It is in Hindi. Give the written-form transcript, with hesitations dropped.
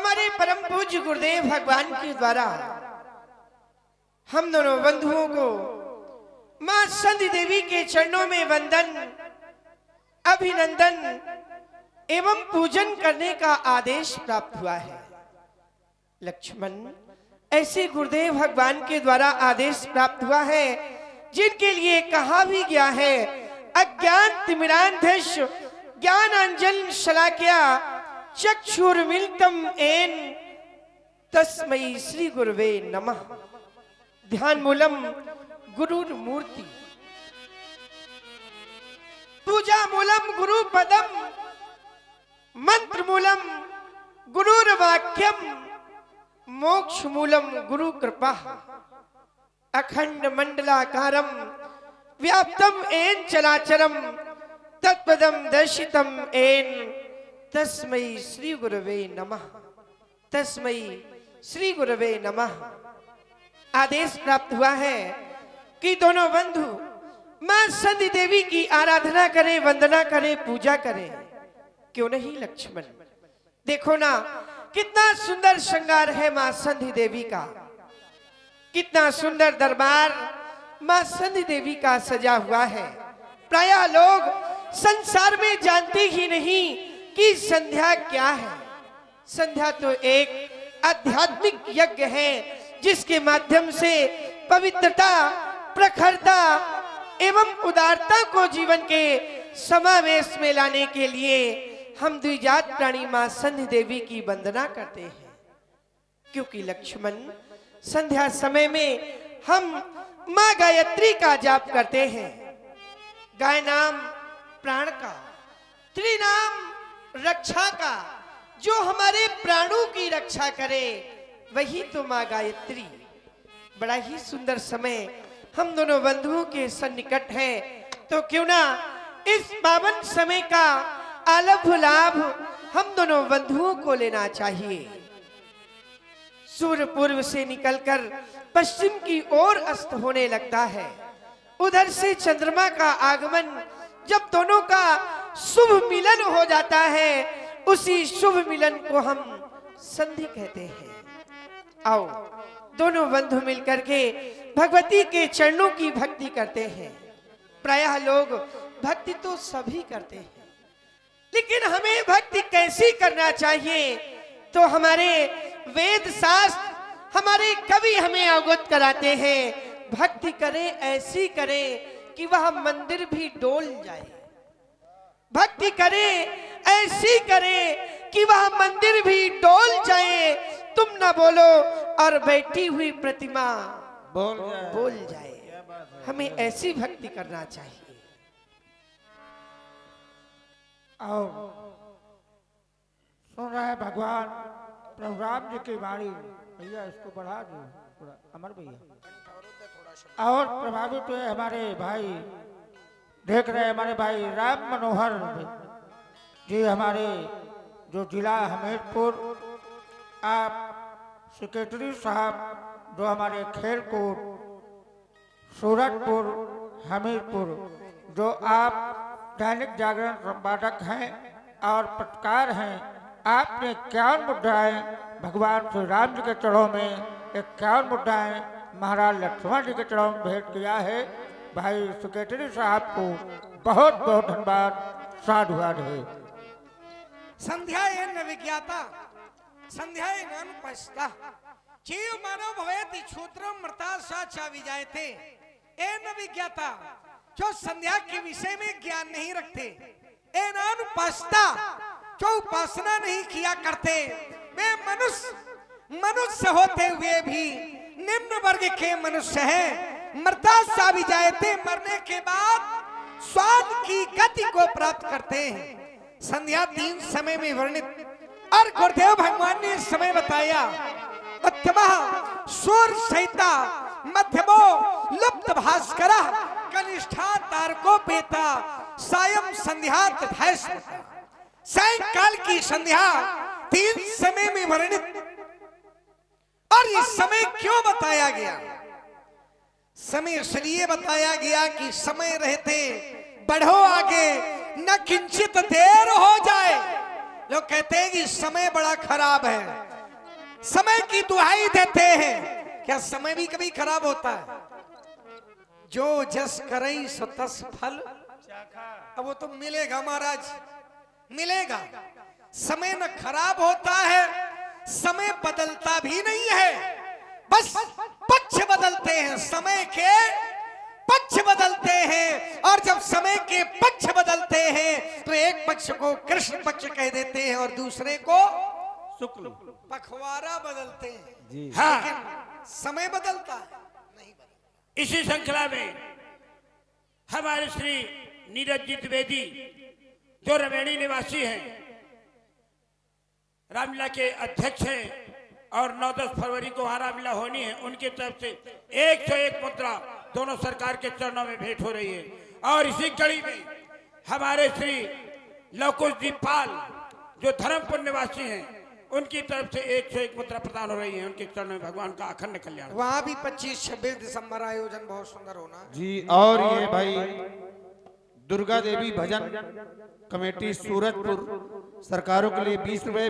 हमारे परम पूज्य गुरुदेव भगवान के द्वारा हम दोनों बंधुओं को मां संधि देवी के चरणों में वंदन, अभिनंदन एवं पूजन करने का आदेश प्राप्त हुआ है। लक्ष्मण, ऐसे गुरुदेव भगवान के द्वारा आदेश प्राप्त हुआ है जिनके लिए कहा भी गया है, अज्ञान तिमिरांधश ज्ञान अंजन शलाक्या चक्षुर्मिलितं येन तस्मै श्री गुरुवे नमः। ध्यान मूलम गुरुर मूर्ति, पूजा मूलम गुरु पदम, मंत्र मूलम गुरुर वाक्यम, मोक्ष मूलम गुरु कृपा। अखंड मंडलाकारम व्याप्तम येन चराचरम, तत्पदम दर्शितम येन तस्मै श्री गुरुवे नमः। तस्मै श्री गुरुवे नमः। आदेश प्राप्त हुआ है कि दोनों बंधु मां संधि देवी की आराधना करें, वंदना करें, पूजा करें। क्यों नहीं लक्ष्मण? देखो ना, कितना सुंदर श्रृंगार है मां संधि देवी का, कितना सुंदर दरबार मां संधि देवी का सजा हुआ है। प्रायः लोग संसार में जानते ही नहीं कि संध्या क्या है। संध्या तो एक आध्यात्मिक यज्ञ है जिसके माध्यम से पवित्रता, प्रखरता एवं उदारता को जीवन के समावेश में लाने के लिए हम द्विजात प्राणी मां संधि देवी की वंदना करते हैं। क्योंकि लक्ष्मण, संध्या समय में हम मां गायत्री का जाप करते हैं। गाय नाम प्राण का, त्रि नाम रक्षा का। जो हमारे प्राणों की रक्षा करे वही तो मां गायत्री। बड़ा ही सुंदर समय हम दोनों बंधुओं के सन्निकट है, तो क्यों ना इस पावन समय का आलभ लाभ हम दोनों बंधुओं को लेना चाहिए। सूर्य पूर्व से निकलकर पश्चिम की ओर अस्त होने लगता है। उधर से चंद्रमा का आगमन, जब दोनों का शुभ मिलन हो जाता है, उसी शुभ मिलन को हम संधि कहते हैं। आओ दोनों बंधु मिलकर के भगवती के चरणों की भक्ति करते हैं। प्रायः लोग भक्ति तो सभी करते हैं, लेकिन हमें भक्ति कैसी करना चाहिए तो हमारे वेद शास्त्र, हमारे कवि हमें अवगत कराते हैं। भक्ति करें, ऐसी करें कि वह मंदिर भी डोल जाए। भक्ति करें, ऐसी करें कि वह मंदिर भी डोल जाए। तुम न बोलो और बैठी हुई प्रतिमा बोल जाए। हमें ऐसी भक्ति करना चाहिए। आओ, सुन रहे हैं भगवान प्रभु राम जी की वाणी। भैया इसको बढ़ा दो थोड़ा, अमर भैया। और प्रभावित हुए हमारे भाई, देख रहे हैं हमारे भाई राम मनोहर जी, हमारे जो जिला हमीरपुर, आप सेक्रेटरी साहब जो हमारे खेलकूट सूरतपुर हमीरपुर, जो आप दैनिक जागरण संपादक हैं और पत्रकार हैं, आपने 51 मुद्राएं भगवान श्री राम जी के चरणों में 51 मुद्राएं महाराज लक्ष्मण जी के चरणों में भेंट किया है। भाई सेक्रेटरी साहब को बहुत बहुत धन्यवाद, साधुवाद है। संध्यायन विज्ञाता संध्यायन पश्ता जीव मानव भवेति क्षुद्रम मृता साचा विजायते। एन विज्ञाता, जो संध्या के विषय में ज्ञान नहीं रखते, एन पश्ता, जो उपासना नहीं किया करते, वे मनुष्य होते हुए भी निम्न वर्ग के मनुष्य हैं। मृता सा विजायते, मरने के बाद स्वाद की गति को प्राप्त करते हैं। संध्या 3 समय में वर्णित और गुरुदेव भगवान ने समय बताया। उत्तमः सूर्य सहिता, मध्यमो लुप्त भास्करः, कनिष्ठा तारकोपेता, सायं संध्या तथैस्म। सायंकाल की संध्या 3 समय में वर्णित। और ये समय क्यों बताया गया? समय इसलिए बताया गया कि समय रहते बढ़ो आगे, न किंचित देर हो जाए। लोग कहते हैं कि समय बड़ा खराब है, समय की दुहाई देते हैं। क्या समय भी कभी खराब होता है? जो जस करई सो तस फल। अब वो तो मिलेगा महाराज, मिलेगा। समय न खराब होता है, समय बदलता भी नहीं है, बस पक्ष बदलते हैं, समय के पक्ष बदलते हैं। और जब समय के पक्ष बदलते हैं तो एक पक्ष को कृष्ण पक्ष कह देते हैं और दूसरे को शुक्ल पखवाड़ा बदलते हैं जी। हाँ, लेकिन समय बदलता है नहीं बदलता। इसी श्रृंखला में हमारे श्री नीरज जी द्विवेदी जो रवेणी निवासी हैं, रामलीला के अध्यक्ष हैं और 9-10 फरवरी को वहां रामलीला होनी है, उनकी तरफ से 101 मुद्रा दोनों सरकार के चरणों में भेंट हो रही है। और इसी कड़ी में हमारे श्री लवकुश जी पाल जो धर्मपुर निवासी हैं, उनकी तरफ से 101 मुद्रा प्रदान हो रही है। उनके चरणों में भगवान का अखंड कल्याण। वहां भी 25-26 दिसंबर आयोजन बहुत सुंदर होना जी। और ये भाई दुर्गा देवी भजन कमेटी सूरजपुर सरकारों के लिए 20 रुपए